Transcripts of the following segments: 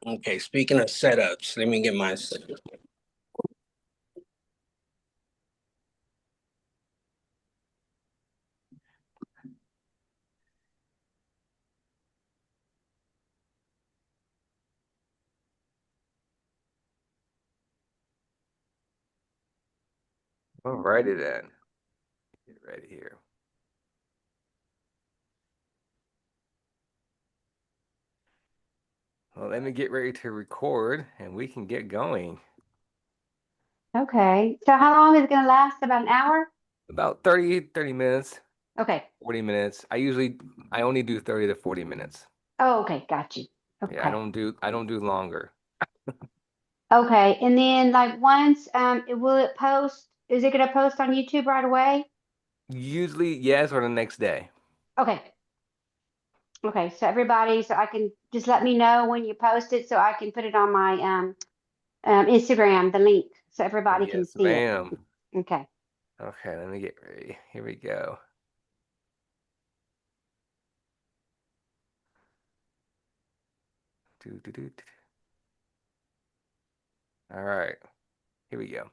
Okay, speaking of setups, let me get my setup. Alrighty then. Get ready here. Well, let me get ready to record and we can get going. Okay. So how long is it going to last? About an hour? About 30 minutes, Okay. 40 minutes. I only do 30 to 40 minutes. Oh, okay. Got you. Yeah, Okay. I don't do longer. Okay. And then like once will it post? Is it going to post on YouTube right away? Usually, yes, or the next day. Okay. Okay. So everybody, so I can just let me know when you post it so I can put it on my Instagram, the link, so everybody can Yes, see it. ma'am. Okay. Okay, let me get ready. Here we go. Do, do, do, do. All right, here we go.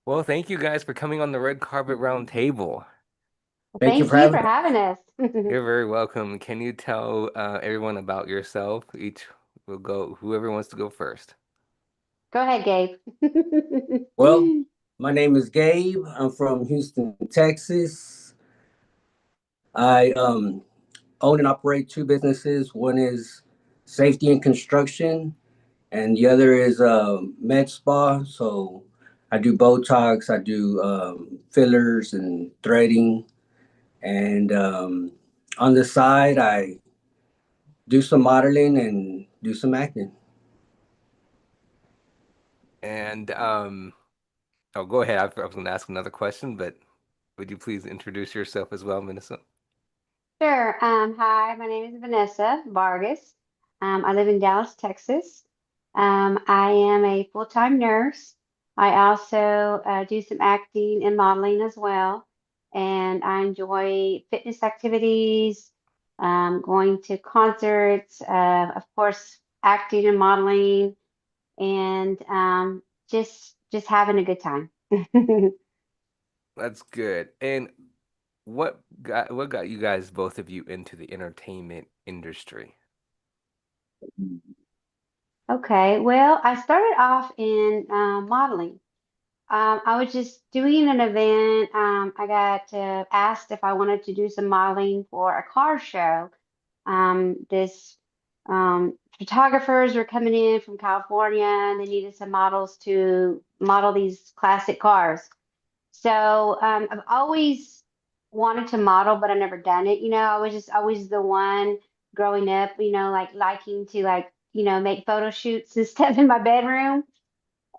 Well, thank you guys for coming on the red carpet round table. Well, Thank you thank for you having for us. having us. You're very welcome. Can you tell everyone about yourself? Each will go, whoever wants to go first. Go ahead, Gabe. Well, my name is Gabe. I'm from Houston, Texas. I own and operate two businesses. One is safety and construction, and the other is med spa. So I do Botox, I do fillers and threading, and on the side, I do some modeling and do some acting. And oh, go ahead. I was going to ask another question, but would you please introduce yourself as well, Minnesota? Sure. Hi, my name is Vanessa Vargas. I live in Dallas, Texas. I am a full-time nurse. I also do some acting and modeling as well. And I enjoy fitness activities, going to concerts, of course, acting and modeling, and just having a good time. That's good. And what got you guys, both of you, into the entertainment industry? Okay, well, I started off in modeling. I was just doing an event. I got asked if I wanted to do some modeling for a car show. This photographers were coming in from California and they needed some models to model these classic cars. So I've always wanted to model, but I've never done it. I was just always the one growing up, like liking to make photo shoots and stuff in my bedroom.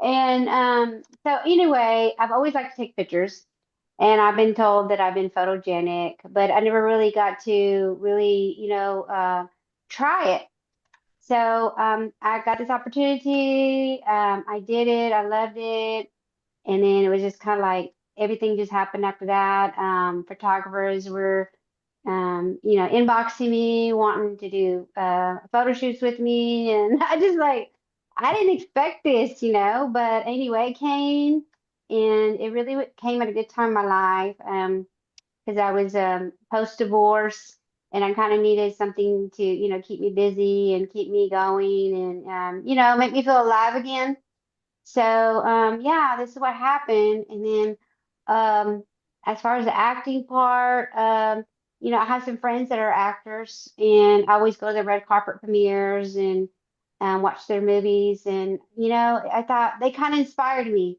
And so anyway, I've always liked to take pictures, and I've been told that I've been photogenic, but I never really got to really, try it. So I got this opportunity. I did it. I loved it. And then it was just kind of like everything just happened after that. Photographers were, inboxing me, wanting to do photo shoots with me. And I just like, I didn't expect this, but anyway, it came and it really came at a good time in my life. Because I was post-divorce and I kind of needed something to, keep me busy and keep me going and, make me feel alive again. So yeah, this is what happened. And then as far as the acting part, I have some friends that are actors, and I always go to the red carpet premieres and watch their movies. And I thought they kind of inspired me,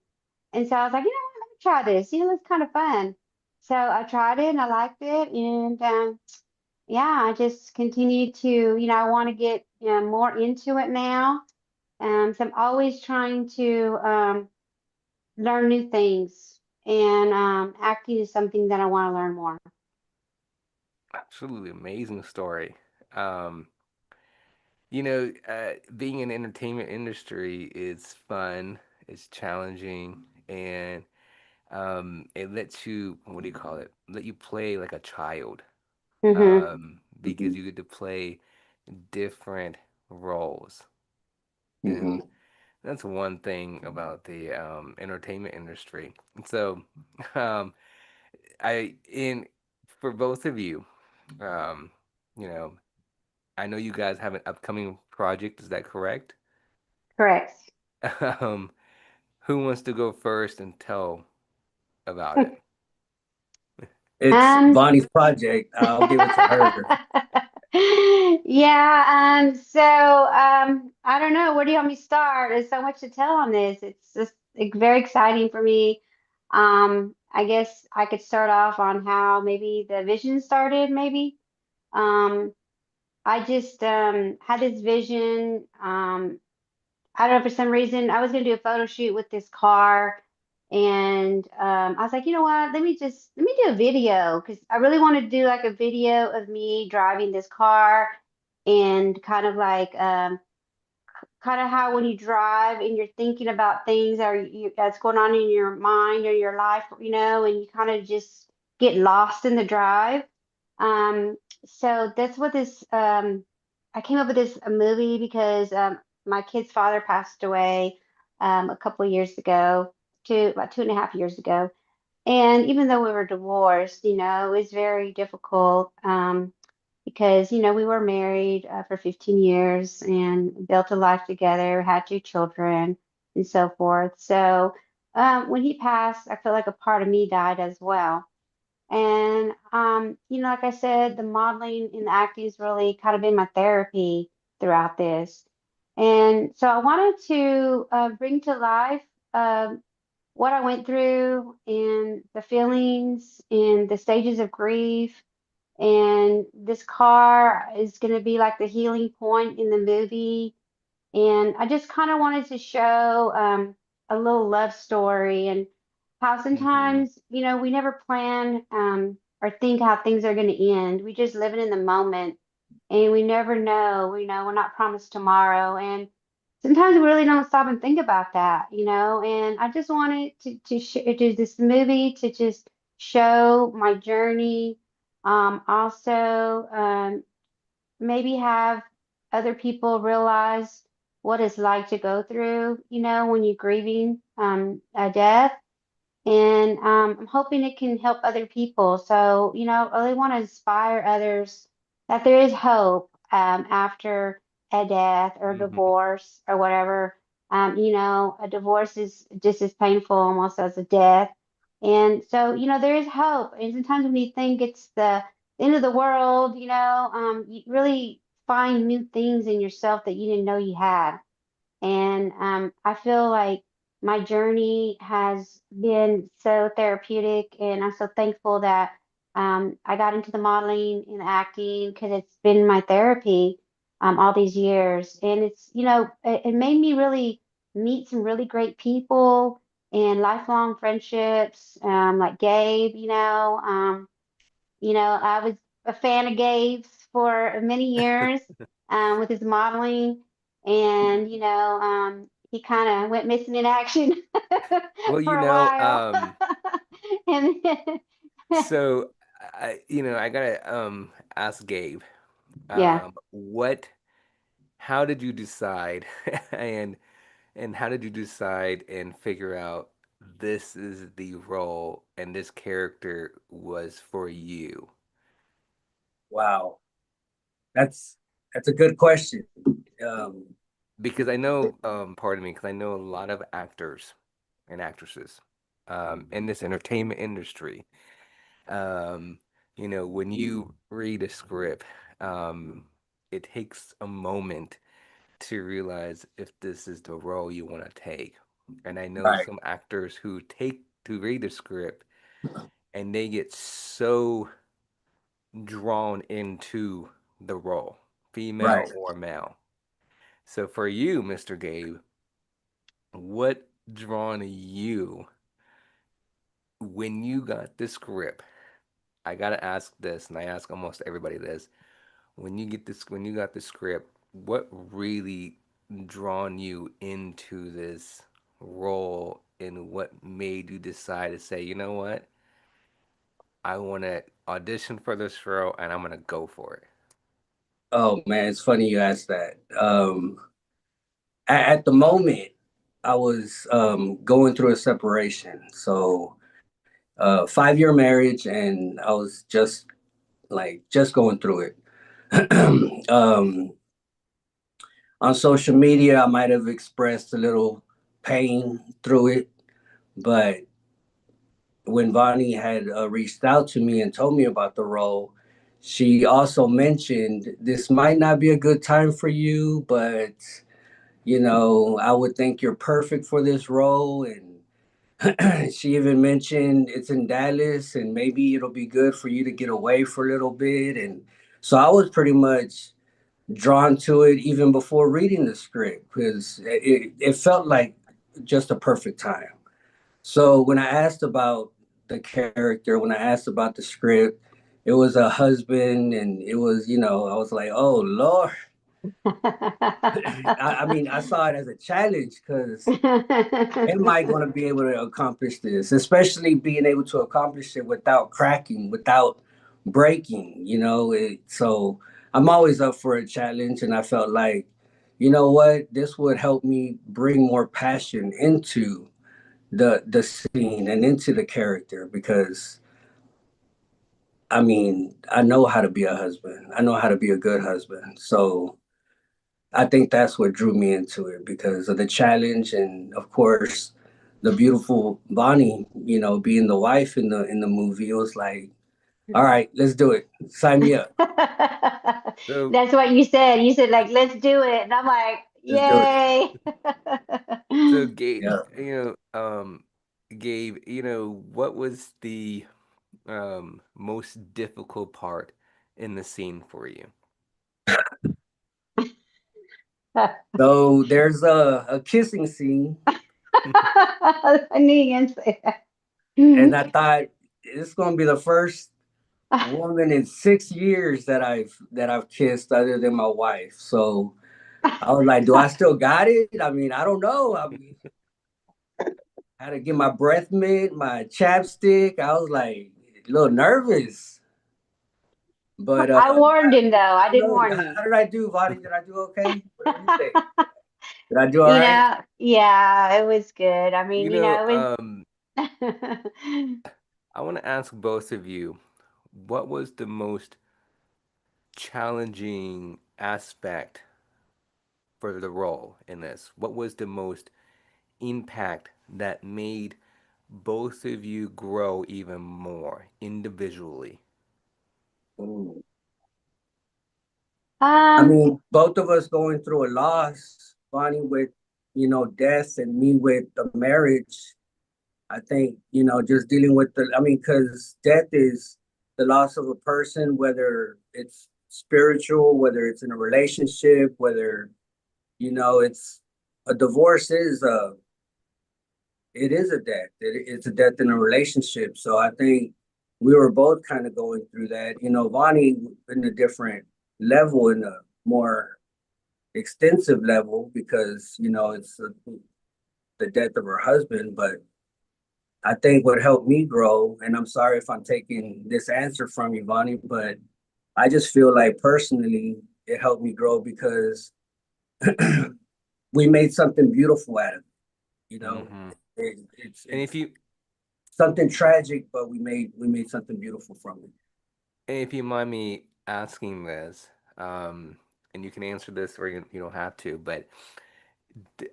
and so I was like, what, let me try this. It's kind of fun. So I tried it and I liked it, and yeah, I just continued to, I want to get more into it now. So I'm always trying to learn new things, and acting is something that I want to learn more. Absolutely amazing story. Um, being in the entertainment industry is fun, it's challenging, and it lets you, what do you call it? Let you play like a child. Hmm. Because you get to play. different roles. And Hmm. that's one thing about the entertainment industry. So, um, I in for both of you, um, you know, I know you guys have an upcoming project. Is that correct? Correct. Um, who wants to go first and tell about it? It's Um, Bonnie's project. I'll give it to her. yeah, I don't know. Where do you want me to start? There's so much to tell on this. It's just very exciting for me. I guess I could start off on how maybe the vision started, maybe. Um, I just had this vision. I don't know, for some reason, I was going to do a photo shoot with this car. And I was like, you know what? Let me do a video because I really want to do like a video of me driving this car and kind of how when you drive and you're thinking about things that's going on in your mind or your life, and you kind of just get lost in the drive. Um, so that's what this I came up with this movie because my kid's father passed away a couple of years ago, about 2.5 years ago. And even though we were divorced, it was very difficult. Because we were married for 15 years and built a life together, had two children, and so forth. So when he passed, I felt like a part of me died as well. And like I said, the modeling and the acting has really kind of been my therapy throughout this. And so I wanted to bring to life what I went through and the feelings and the stages of grief, and this car is going to be like the healing point in the movie. And I just kind of wanted to show a little love story and how Hmm. sometimes, we never plan or think how things are going to end. We just living in the moment and we never know, we're not promised tomorrow. And sometimes we really don't stop and think about that, and I just wanted to do this movie to just show my journey. Also, maybe have other people realize what it's like to go through, when you're grieving a death. And I'm hoping it can help other people. So, I really want to inspire others that there is hope after a death or Hmm. divorce or whatever. A divorce is just as painful almost as a death. And so, there is hope. And sometimes when you think it's the end of the world, you really find new things in yourself that you didn't know you had. And I feel like my journey has been so therapeutic, and I'm so thankful that I got into the modeling and acting because it's been my therapy all these years. And it made me really meet some really great people and lifelong friendships, like Gabe, I was a fan of Gabe's for many years with his modeling, and he kind of went missing in action Well, for a while. And so I gotta ask Gabe, yeah, what, how did you decide, and how did you decide and figure out this is the role and this character was for you? Wow, that's that's a good question. Um, Because I know, pardon me, because I know a lot of actors and actresses in this entertainment industry. Um, when you read a script, um, it takes a moment to realize if this is the role you want to take. And I know right, some actors who take to read the script and they get so drawn into the role, right. female or male. So for you, Mr. Gabe, what drawn you when you got the script? I gotta ask this, and I ask almost everybody this. When you got the script, what really drawn you into this role, and what made you decide to say, you know what, I want to audition for this role, and I'm gonna go for it? Oh man, it's funny you asked that. At the moment, I was going through a separation. So 5 year marriage, and I was just going through it. On social media, I might have expressed a little pain through it, but when Vonnie had reached out to me and told me about the role, she also mentioned this might not be a good time for you, but I would think you're perfect for this role. And she even mentioned it's in Dallas and maybe it'll be good for you to get away for a little bit. And so I was pretty much drawn to it even before reading the script because it felt like just a perfect time. So when I asked about the character, when I asked about the script, it was a husband, and it was, I was like, oh Lord. I mean, I saw it as a challenge because am I going to be able to accomplish this? Especially being able to accomplish it without cracking, without breaking, so I'm always up for a challenge, and I felt like, you know what, this would help me bring more passion into the scene and into the character because I mean, I know how to be a husband. I know how to be a good husband. So I think that's what drew me into it because of the challenge and of course the beautiful Bonnie, being the wife in the movie. It was like, all right, let's do it. Sign me up. So, That's what you said. You said like, let's do it. And I'm like, Let's do it. yay. so Gabe, Yeah. Gabe, what was the most difficult part in the scene for you? So there's a kissing scene, I knew you were gonna say that. and I thought it's gonna be the first woman in 6 years that I've kissed other than my wife. So I was like, do I still got it? I mean, I don't know. I mean, I had to get my breath mint, my chapstick. I was like a little nervous. But I warned him though. I I don't did know. warn How him. did I do, Vadi? Did I do okay? What do you think? Did I do all right? Yeah, it was good. I You mean, know, it um, was. I want to ask both of you, what was the most challenging aspect for the role in this? What was the most impact that made both of you grow even more individually? Mm. I Um, mean, both of us going through a loss, Bonnie with, death, and me with the marriage. I think, just dealing with I mean, because death is the loss of a person, whether it's spiritual, whether it's in a relationship, whether, it's a divorce it is a death. It's a death in a relationship. So I think we were both kind of going through that. Vonnie in a different level, in a more extensive level, because, it's the death of her husband. But I think what helped me grow, and I'm sorry if I'm taking this answer from you, Vonnie, but I just feel like personally it helped me grow because we made something beautiful out of it. You know, Mm-hmm. And if it's you something tragic, but we made something beautiful from it. and if you mind me asking this, and you can answer this or you don't have to, but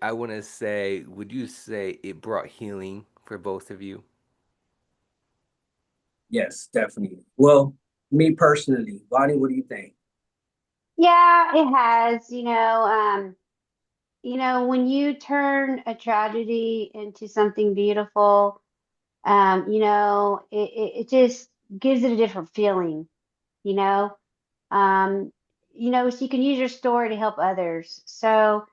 I want to say, would you say it brought healing for both of you? Yes, definitely. Well, me personally, Vonnie, what do you think? yeah, it has, when you turn a tragedy into something beautiful, it just gives it a different feeling, you know. Um, so you can use your story to help others. So,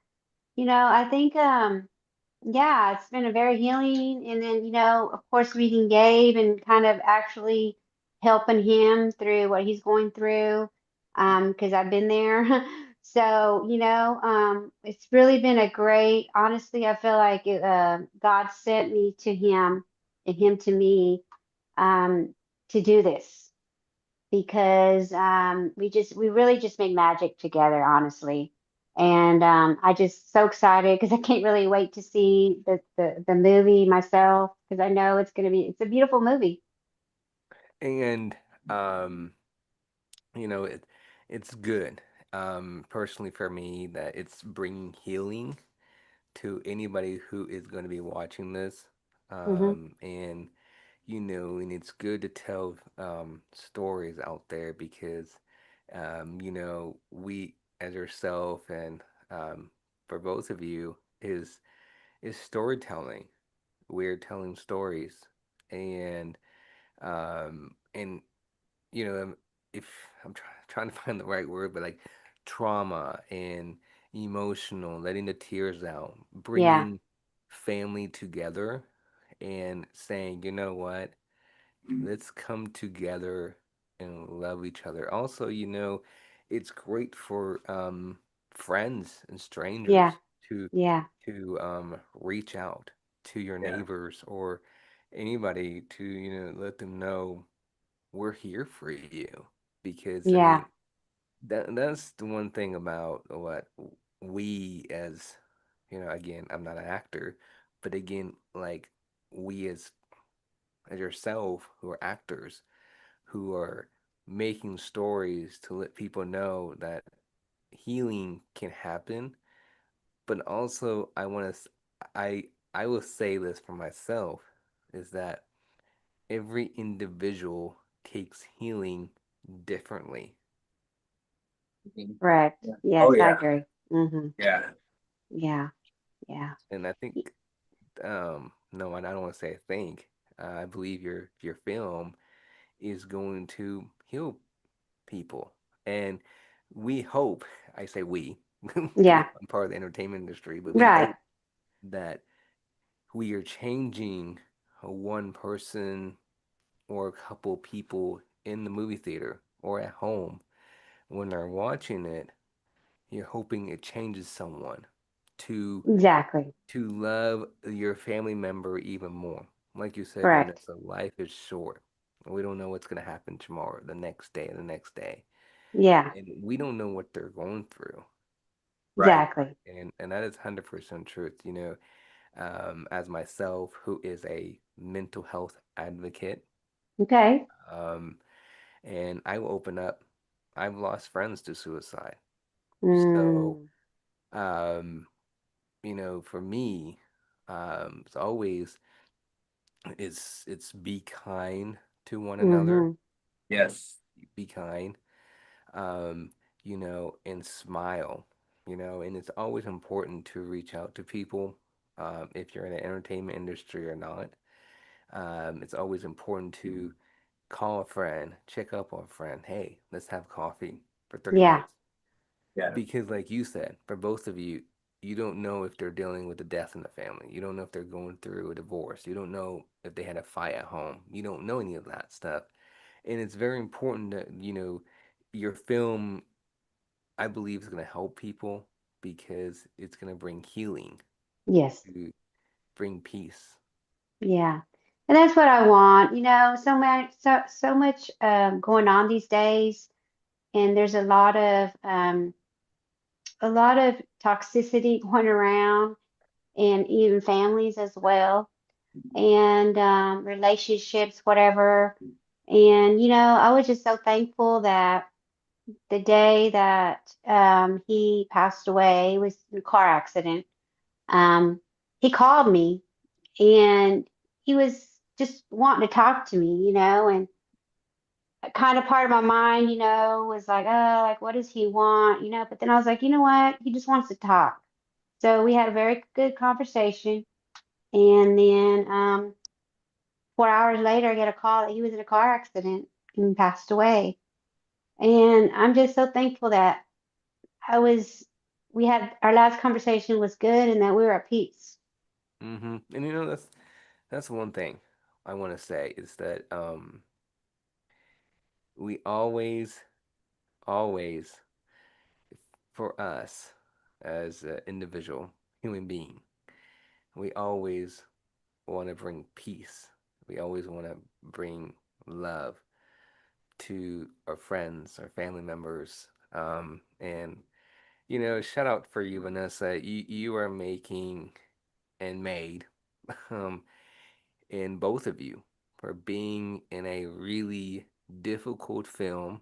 I think yeah, it's been a very healing. And then, of course, meeting Gabe and kind of actually helping him through what he's going through, because I've been there. So, it's really been a great, honestly, I feel like God sent me to him and him to me, um, to do this. because we really just make magic together, honestly. And I just so excited because I can't really wait to see the movie myself because I know it's a beautiful movie. And um, you know, it's good. Personally for me, that it's bringing healing to anybody who is going to be watching this. Hmm. And and it's good to tell stories out there because we as yourself and for both of you is storytelling. We're telling stories, and and if trying to find the right word, but like trauma and emotional, letting the tears out, Yeah, bringing family together, and saying, you know what, let's come together and love each other. Also, it's great for friends and yeah, strangers to yeah, reach out to your Yeah. neighbors or anybody to let them know we're here for you. Because I mean, yeah, that's the one thing about what we as again, I'm not an actor, but again, like we as yourself who are actors who are making stories to let people know that healing can happen. But also I will say this for myself, is that every individual takes healing differently. Mhm. correct. Yeah. Oh Yes, I yeah. agree. Hmm. Yeah. Yeah, yeah, And I think no, I don't want to say I think. I believe your film is going to heal people. And we hope, I say we, because yeah, I'm part of the entertainment industry, but we right. hope that we are changing one person or a couple people in the movie theater or at home when they're watching it. You're hoping it changes someone to Exactly. love your family member even more. Like you said, Correct. Vanessa, life is short. We don't know what's going to happen tomorrow, the next day, the next day. Yeah, And we don't know what they're going through. Right. exactly. And that is 100% truth. As myself, who is a mental health advocate, Okay. um, and I will open up, I've lost friends to suicide. So, Mm, um, for me, it's always it's be kind to one another, mm-hmm. Yes. be kind, um, and smile, and it's always important to reach out to people, if you're in the entertainment industry or not. It's always important to call a friend, check up on a friend. Hey, let's have coffee for 30 Yeah. minutes. Yeah. Because, like you said, for both of you, you don't know if they're dealing with a death in the family. You don't know if they're going through a divorce. You don't know if they had a fight at home. You don't know any of that stuff. And it's very important that, your film, I believe, is going to help people because it's going to bring healing, Yes. to bring peace. Yeah. And that's what I want. So much going on these days, and there's a lot of toxicity going around, and even families as well, and relationships, whatever. And I was just so thankful that the day that he passed away was in a car accident. Um, he called me and he was just wanting to talk to me, and kind of part of my mind, was like, oh, like, what does he want, but then I was like, you know what? He just wants to talk. So we had a very good conversation. And then 4 hours later, I get a call that he was in a car accident and passed away. And I'm just so thankful that I was, we had our last conversation was good and that we were at peace. And that's one thing I want to say is that we always, for us as an individual human being, we always want to bring peace. We always want to bring love to our friends, our family members, and shout out for you, Vanessa. You are making and made, um, in both of you for being in a really difficult film.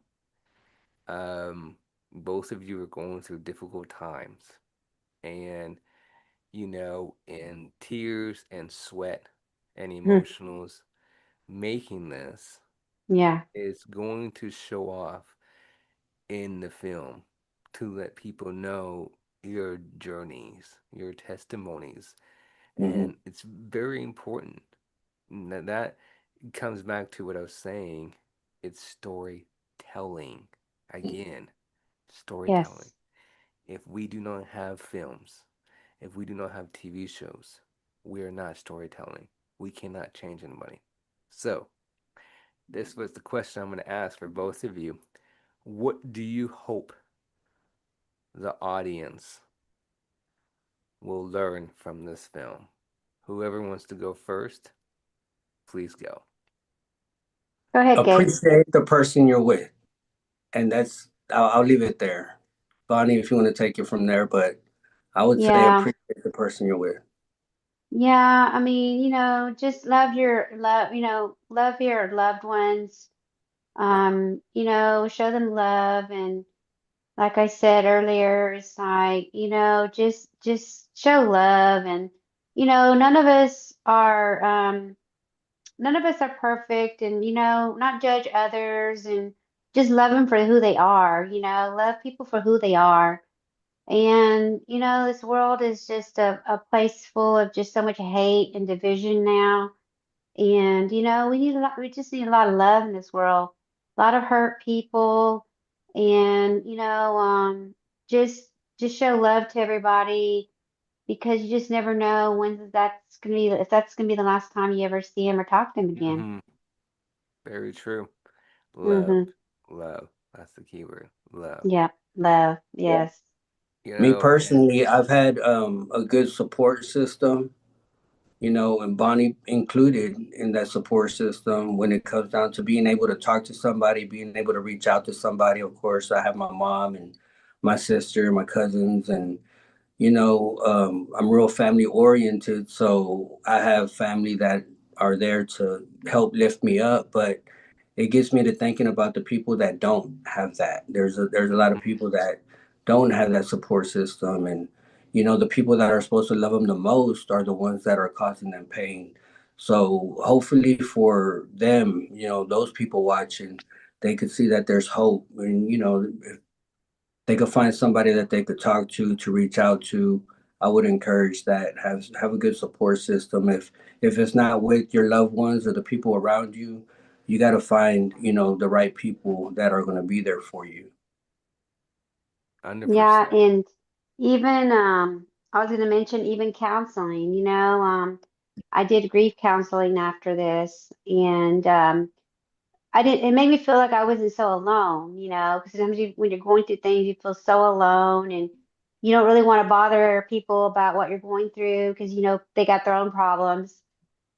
Um, both of you are going through difficult times, and in tears and sweat and Mm, emotionals, making this yeah. is going to show off in the film to let people know your journeys, your testimonies, Hmm. and it's very important. That comes back to what I was saying. It's storytelling. Again, storytelling. Yes. If we do not have films, if we do not have TV shows, we are not storytelling. We cannot change anybody. So, this was the question I'm going to ask for both of you. What do you hope the audience will learn from this film? Whoever wants to go first, please go. Go ahead, Gabe. Appreciate the person you're with, and I'll leave it there. Bonnie, if you want to take it from there, but I would say Yeah. appreciate the person you're with. Yeah. I mean, just love your loved ones. Show them love, and like I said earlier, it's like, just show love, and none of us are perfect, and not judge others, and just love them for who they are, love people for who they are. And this world is just a place full of just so much hate and division now. And we just need a lot of love in this world, a lot of hurt people, and just show love to everybody, because you just never know if that's gonna be the last time you ever see him or talk to him again. Hmm. Very true. Love, Mm-hmm. love. That's the key word. Love. Yeah, love. Yeah. Yes. You Me know, personally, I've had a good support system, and Bonnie included in that support system when it comes down to being able to talk to somebody, being able to reach out to somebody. Of course, I have my mom and my sister, my cousins, and I'm real family oriented, so I have family that are there to help lift me up. But it gets me to thinking about the people that don't have that. There's a lot of people that don't have that support system, and the people that are supposed to love them the most are the ones that are causing them pain. So hopefully for them, those people watching, they could see that there's hope, and they could find somebody that they could talk to reach out to. I would encourage that. Have a good support system. If it's not with your loved ones or the people around you, you got to find the right people that are going to be there for you. Yeah, 100%. and even I was going to mention even counseling. I did grief counseling after this, and I did. It made me feel like I wasn't so alone. Because sometimes when you're going through things, you feel so alone, and you don't really want to bother people about what you're going through because they got their own problems.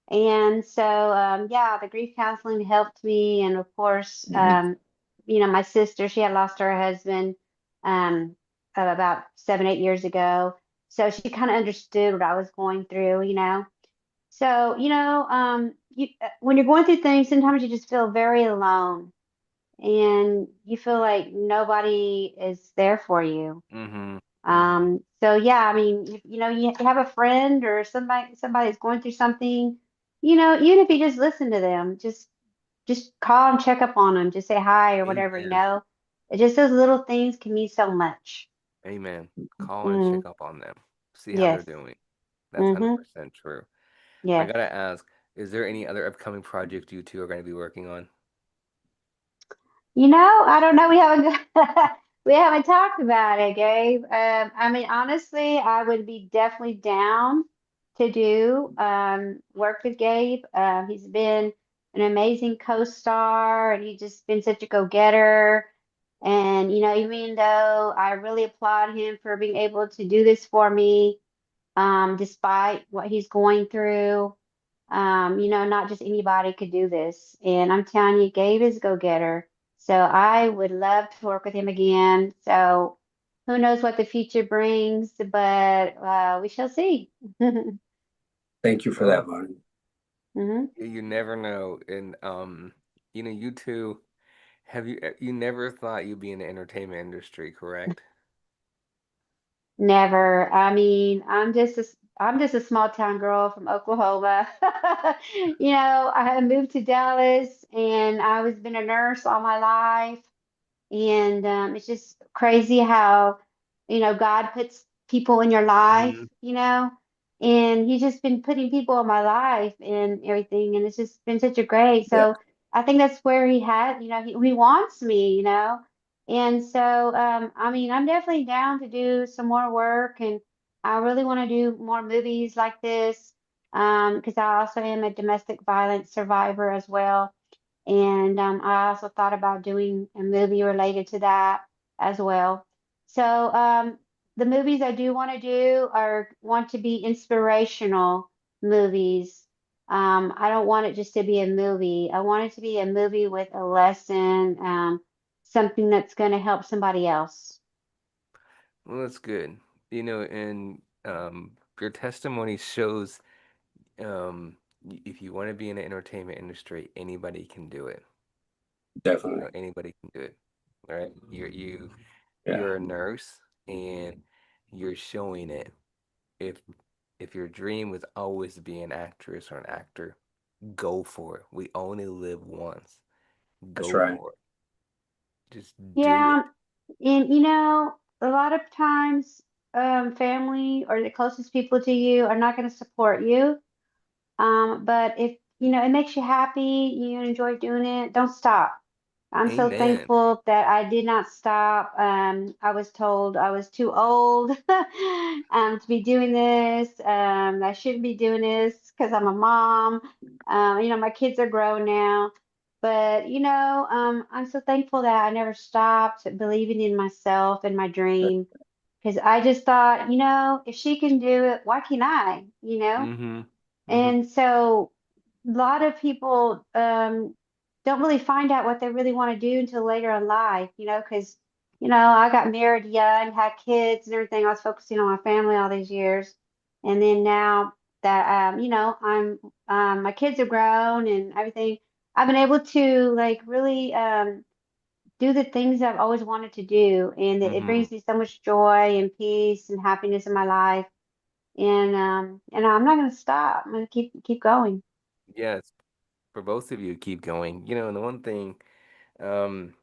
And so, yeah, the grief counseling helped me. And of course, my sister, she had lost her husband um, about 7, 8 years ago. So she kind of understood what I was going through. So, when you're going through things, sometimes you just feel very alone, and you feel like nobody is there for you. Mm-hmm. Mm-hmm. So yeah, I mean, you have a friend or somebody that's going through something, even if you just listen to them, just call and check up on them, just say hi or whatever, Amen. It just those little things can mean so much. Amen. Call and Mm, check up on them. See how they're yes. doing. That's Mm-hmm. 100% true. I Yes. gotta ask, is there any other upcoming project you two are gonna be working on? I don't know. We haven't we haven't talked about it, Gabe. I mean, honestly, I would be definitely down to do work with Gabe. He's been an amazing co-star, and he's just been such a go-getter. And even though I really applaud him for being able to do this for me, despite what he's going through, not just anybody could do this. And I'm telling you, Gabe is a go-getter. So I would love to work with him again. So who knows what the future brings, but we shall see. Thank you for that, Well, Bonnie. Hmm. you never know. And you two, you never thought you'd be in the entertainment industry, correct? Never. I mean, I'm just a small town girl from Oklahoma. I moved to Dallas and I was been a nurse all my life. And it's just crazy how, God puts people in your life, Hmm. and He's just been putting people in my life and everything. And it's just been such a great. Yeah, So I think that's where He had, He wants me, And so, I mean, I'm definitely down to do some more work, and I really want to do more movies like this, because I also am a domestic violence survivor as well. And I also thought about doing a movie related to that as well. So the movies I do want to do are want to be inspirational movies. I don't want it just to be a movie. I want it to be a movie with a lesson, something that's going to help somebody else. Well, that's good. And your testimony shows if you want to be in the entertainment industry, anybody can do it. definitely. Anybody can do it. Right? Yeah, You're a nurse and you're showing it. If if your dream was always to be an actress or an actor, go for it. We only live once. that's Go right. for it. Just do Yeah, it. and a lot of times, family or the closest people to you are not going to support you. But if it makes you happy, you enjoy doing it, don't stop. I'm so Amen. thankful that I did not stop. I was told I was too old to be doing this. I shouldn't be doing this because I'm a mom. My kids are grown now. But I'm so thankful that I never stopped believing in myself and my dream because I just thought, if she can do it, why can't I? Mm-hmm. Mm-hmm. And so a lot of people don't really find out what they really want to do until later in life, because, I got married young, had kids and everything. I was focusing on my family all these years. And then now that, my kids are grown and everything, I've been able to like really do the things I've always wanted to do. And it Mm-hmm. brings me so much joy and peace and happiness in my life, and I'm not gonna stop. I'm gonna keep going. Yes, for both of you, keep going. And the one thing um,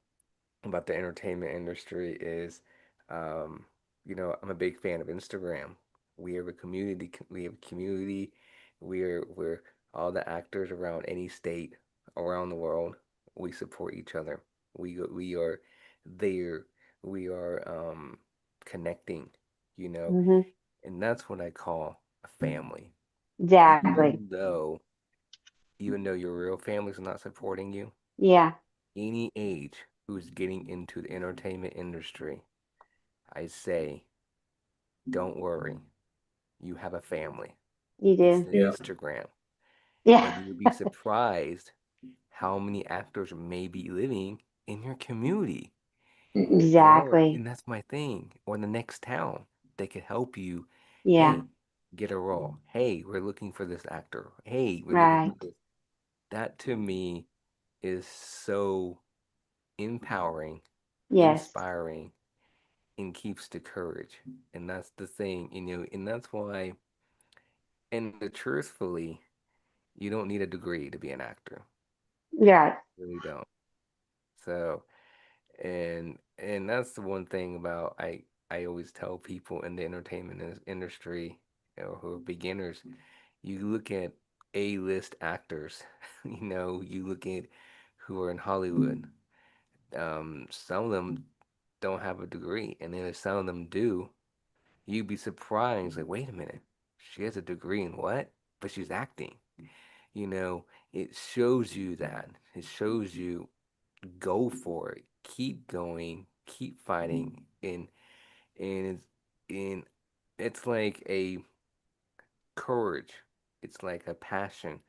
about the entertainment industry is, um, I'm a big fan of Instagram. We have a community. We have a community. We're all the actors around any state around the world. We support each other. We are there. We are connecting. You know, Hmm. and that's what I call a family. Exactly. Even though your real family's not supporting you, Yeah, any age who's getting into the entertainment industry, I say, don't worry. You have a family. you It's do. the Yeah. Instagram. Yeah, And you'll be surprised how many actors may be living in your community. Hmm. exactly. And that's my thing. Or in the next town, they could help you. Yeah, Hey, get a role. Hey, we're looking for this actor. Hey, we're looking for right. this. That to me is so empowering, Yes, inspiring, and keeps the courage. And that's the thing, and that's why, and truthfully, you don't need a degree to be an actor. right. You really don't. So, and that's the one thing about I always tell people in the entertainment industry, who are beginners, you look at A-list actors, you look at who are in Hollywood. Some of them don't have a degree, and then if some of them do, you'd be surprised. Like, wait a minute, she has a degree in what? But she's acting. You know, it shows you that. It shows you go for it, keep going, keep fighting, and and it's like a courage. It's like a passion.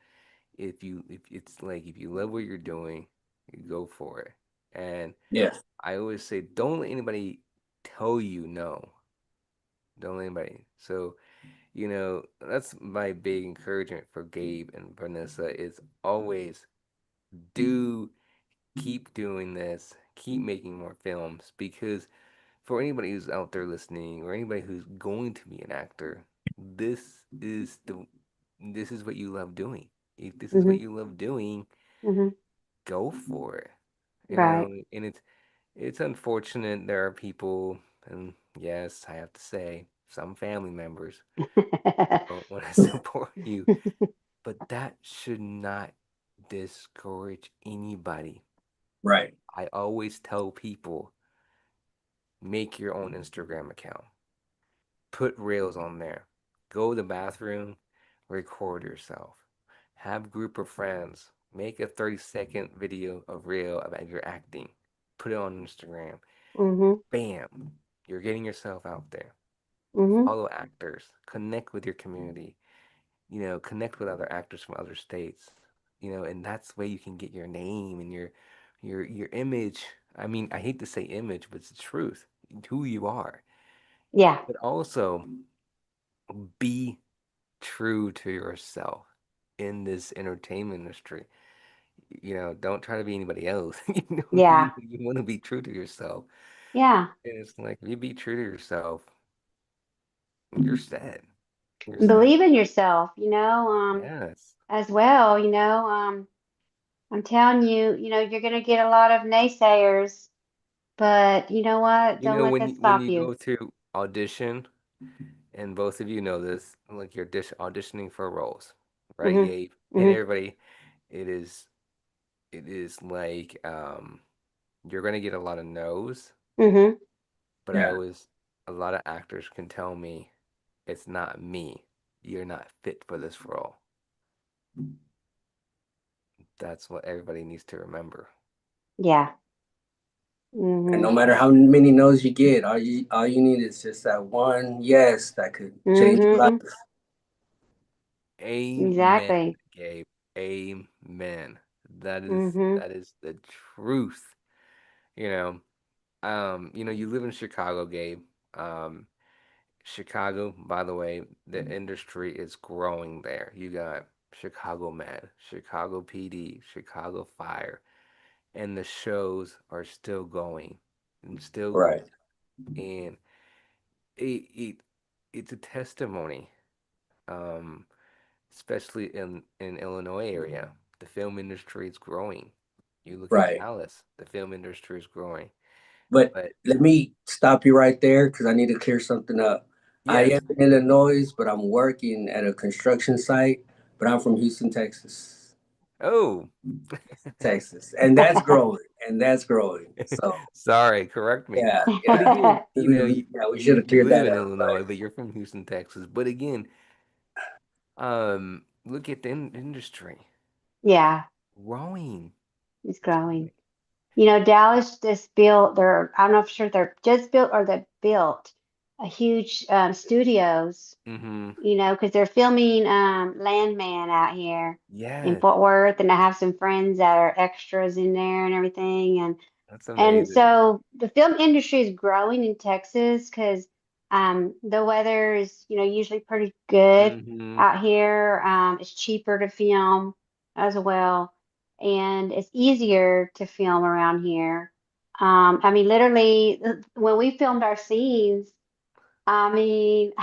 If it's like if you love what you're doing, you go for it. And Yeah. I always say, don't let anybody tell you no. Don't let anybody. So, that's my big encouragement for Gabe and Vanessa is always do keep doing this, keep making more films because for anybody who's out there listening or anybody who's going to be an actor, this is the this is what you love doing. If this is what Mhm. you love doing, Mhm. go for it. Right. And it's unfortunate there are people, and yes, I have to say, some family members don't want to support you, but that should not discourage anybody. Right. I always tell people, make your own Instagram account. Put reels on there. Go to the bathroom, record yourself. Have a group of friends. Make a 30-second video of reel about your acting. Put it on Instagram. Mhm. Bam. You're getting yourself out there. Mhm. Follow actors. Connect with your community. Connect with other actors from other states. And that's the way you can get your name and your image. I mean, I hate to say image, but it's the truth. Who you are. Yeah. But also be true to yourself in this entertainment industry. Don't try to be anybody else. Yeah. You want to be true to yourself. Yeah. And it's like if you be true to yourself, you're set. You're set. Believe in yourself, Yes. as well, I'm telling you, you're going to get a lot of naysayers, but you know what? Don't let When that when stop you you. go to audition, and both of you know this, like you're auditioning for roles, right, Mhm. Gabe? And Mhm. everybody, it is it is like you're gonna get a lot of no's, Mhm. but Yeah. a lot of actors can tell me it's not me. You're not fit for this role. That's what everybody needs to remember. Yeah. And no Mhm. matter how many no's you get, all you need is just that one yes that could change your Mhm. life. Amen, Exactly. Gabe. Amen. That is Mhm. that is the truth. You know, you live in Chicago, Gabe. Um, Chicago, by the way, the industry is growing there. You got Chicago Med, Chicago PD, Chicago Fire, and the shows are still going and still going. Right. And it, it it's a testimony, um, especially in Illinois area. The film industry is growing. You look at Right. Dallas, the film industry is growing. But But let me stop you right there because I need to clear something up. I yes, am in Illinois, but I'm working at a construction site. But I'm from Houston, Texas. oh, Texas, and that's growing, and that's growing. So sorry, correct me. yeah, But yeah. again, Yeah, we should have you cleared live that in up. Illinois, but you're from Houston, Texas. But again, look at the industry Yeah, growing. it's It's growing. growing. Dallas just built I don't know if sure they're just built or they built a huge studios, Mm-hmm. because they're filming Landman out here in Yes, Fort Worth, and I have some friends that are extras in there and everything, that's and amazing. so the film industry is growing in Texas because the weather is, usually pretty good Mm-hmm. out here. It's cheaper to film as well, and it's easier to film around here. I mean, literally, when we filmed our scenes, I mean,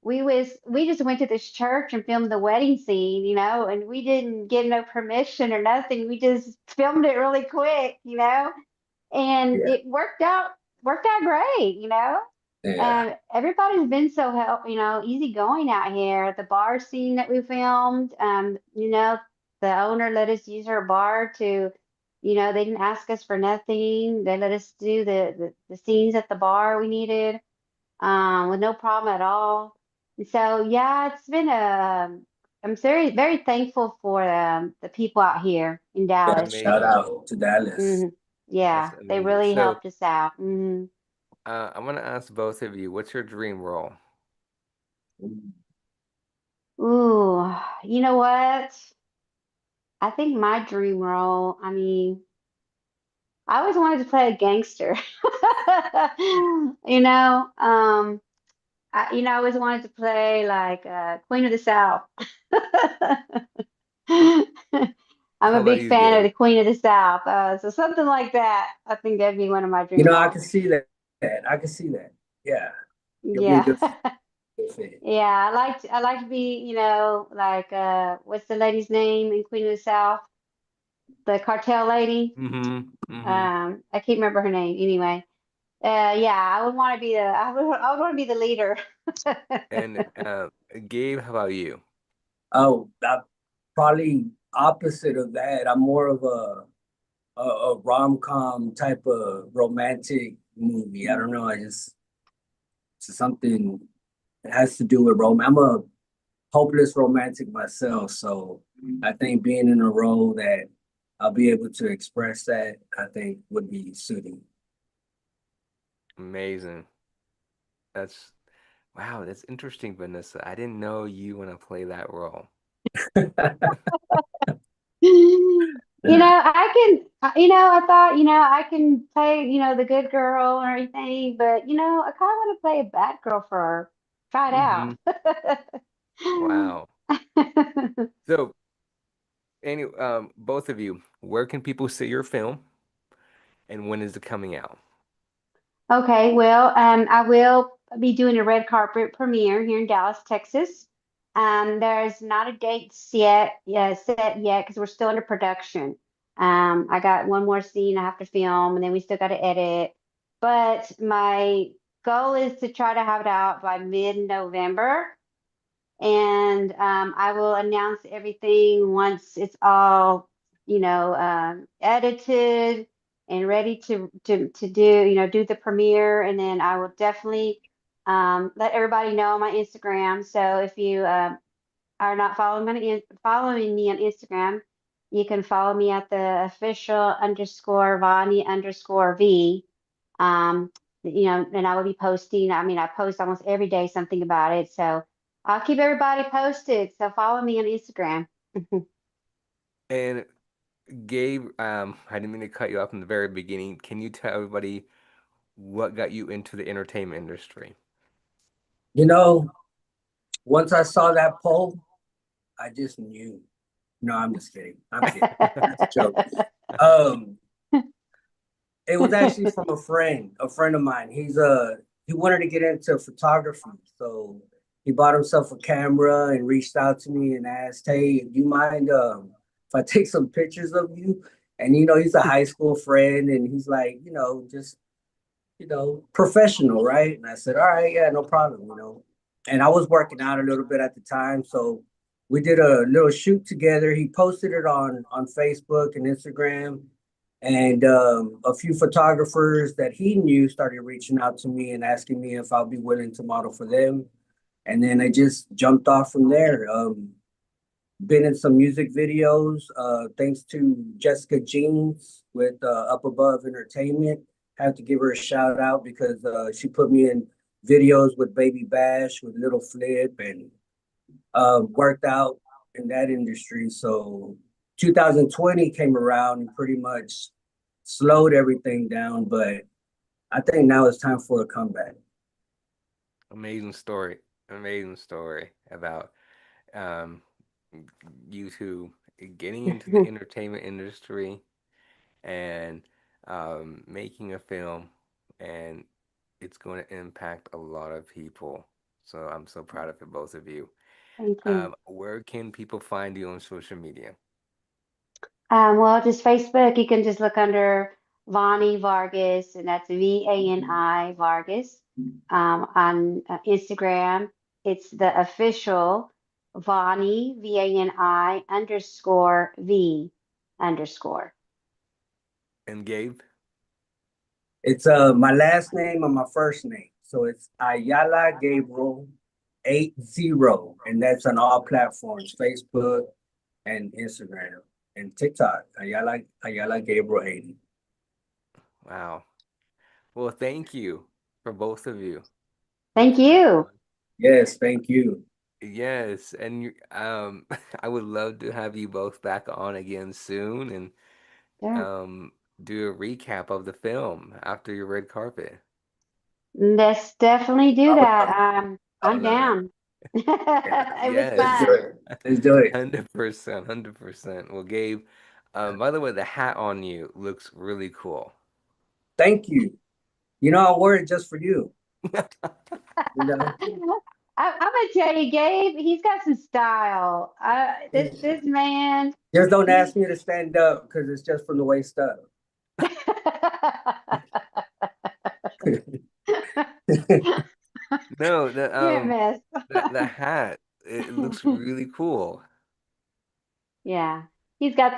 we just went to this church and filmed the wedding scene, and we didn't get no permission or nothing. We just filmed it really quick, and Yeah, it worked out great. yeah, Everybody's been so easygoing out here. The bar scene that we filmed, the owner let us use her bar to, they didn't ask us for nothing. They let us do the scenes at the bar we needed, with no problem at all. And so yeah, it's been I'm very very thankful for the people out here in yeah. Dallas. Shout Amazing. out to Dallas. hmm Yeah, That's they amazing. really So, helped us out. I'm gonna ask both of you, what's your dream role? Ooh, you know what? I think my dream role, I mean, I always wanted to play a gangster. You know, I always wanted to play like Queen of the South. I'm How a about big you, fan of Gabe? the Queen of the South. So something like that, I think that'd be one of my You dream know, I can roles. see that. I can see that. Yeah, you'll be a Yeah. good fit. Yeah, I like to be, like what's the lady's name in Queen of the South? The cartel lady. Mm-hmm. Mm-hmm. I can't remember her name anyway. Yeah, I would want to be the leader. And Gabe, how about you? Oh, I'm probably opposite of that. I'm more of a rom-com type of romantic movie. I don't know. I just it's something that has to do with romance. I'm a hopeless romantic myself, so I think being in a role that I'll be able to express that, I think would be suiting. Amazing. That's wow, that's interesting, Vanessa. I didn't know you want to play that role. I thought, I can play, the good girl and everything, but, I kind of want to play a bad girl for her. Try Mm-hmm. it Wow. out. So, both of you, where can people see your film and when is it coming out? Okay, well, I will be doing a red carpet premiere here in Dallas, Texas. There's not a date yet, yeah, set yet because we're still under production. I got one more scene I have to film, and then we still got to edit. But my goal is to try to have it out by mid-November, and I will announce everything once it's all, edited and ready to do, do the premiere, and then I will definitely let everybody know on my Instagram. So if you are not following me on Instagram, you can follow me at the official underscore Vani underscore V. Um, and I will be posting. I mean, I post almost every day something about it. So I'll keep everybody posted. So follow me on Instagram. And Gabe, I didn't mean to cut you off in the very beginning. Can you tell everybody what got you into the entertainment industry? You know, once I saw that poll, I just knew. No, I'm just kidding. I'm kidding. That's a joke. Um, it was actually from a friend of mine. He wanted to get into photography, so he bought himself a camera and reached out to me and asked, "Hey, do you mind if I take some pictures of you?" And he's a high school friend, and he's like, just professional, right? And I said, all right, yeah, no problem. And I was working out a little bit at the time, so we did a little shoot together. He posted it on Facebook and Instagram, and a few photographers that he knew started reaching out to me and asking me if I'll be willing to model for them. And then I just jumped off from there. Been in some music videos, thanks to Jessica Jeans with Up Above Entertainment. Have to give her a shout out because she put me in videos with Baby Bash, with Little Flip, and worked out in that industry. So 2020 came around and pretty much slowed everything down, but I think now it's time for a comeback. Amazing story. Amazing story about um, you two getting into the entertainment industry and making a film, and it's going to impact a lot of people. So I'm so proud of it, both of you. Thank you. Where can people find you on social media? Well, just Facebook, you can just look under Vani Vargas, and that's VANI Vargas. On Instagram, it's the official Vani, VANI underscore V underscore. And Gabe? It's my last name and my first name. So it's Ayala Gabriel 80. And that's on all platforms, Facebook and Instagram and TikTok. Ayala Gabriel 80. Wow. Well, thank you for both of you for Thank coming you. on. Yes, thank you. Yes, and I would love to have you both back on again soon, and Sure. do a recap of the film after your red carpet. Let's definitely do I would that. love it. I I'm would love it. down. It was Let's do Yes, fun. it. Let's do it. 100%, 100%. Well, Gabe, by the way, the hat on you looks really cool. Thank you. You know, I wore it just for you. You know, I'm gonna tell you, Gabe, he's got some style. This man, just don't he. ask me to stand up because it's just from the waist up. No, the You're a mess. the hat, it looks really cool. Yeah, I he's got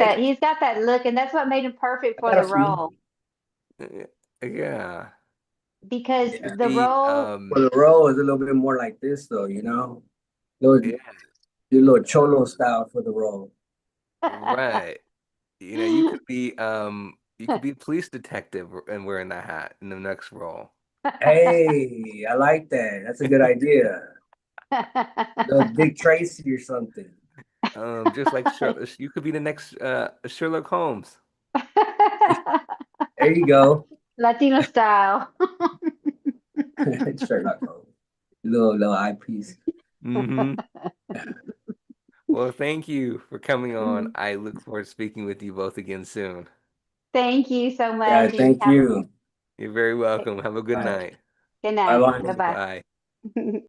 that look, and that's what made him perfect for got the a few. role. Uh, Yeah. Because Yeah. the The role, For the roll is a little bit more like this, though. You know, little yeah, do a little cholo um, style for the roll. right. You could be a police detective and wearing that hat in the next role. Hey, I like that. That's a good idea. Little Dick Tracy or something. Just like you could be the next Sherlock Holmes. There you go. Latino style. Sherlock Holmes. Little eyepiece. Hmm. Well, thank you for coming on. I look forward to speaking with you both again soon. Thank you so Yeah, much. And thank have you. You're very welcome. Have a good All right. night. good Bye night. bye. Bye Bye. bye.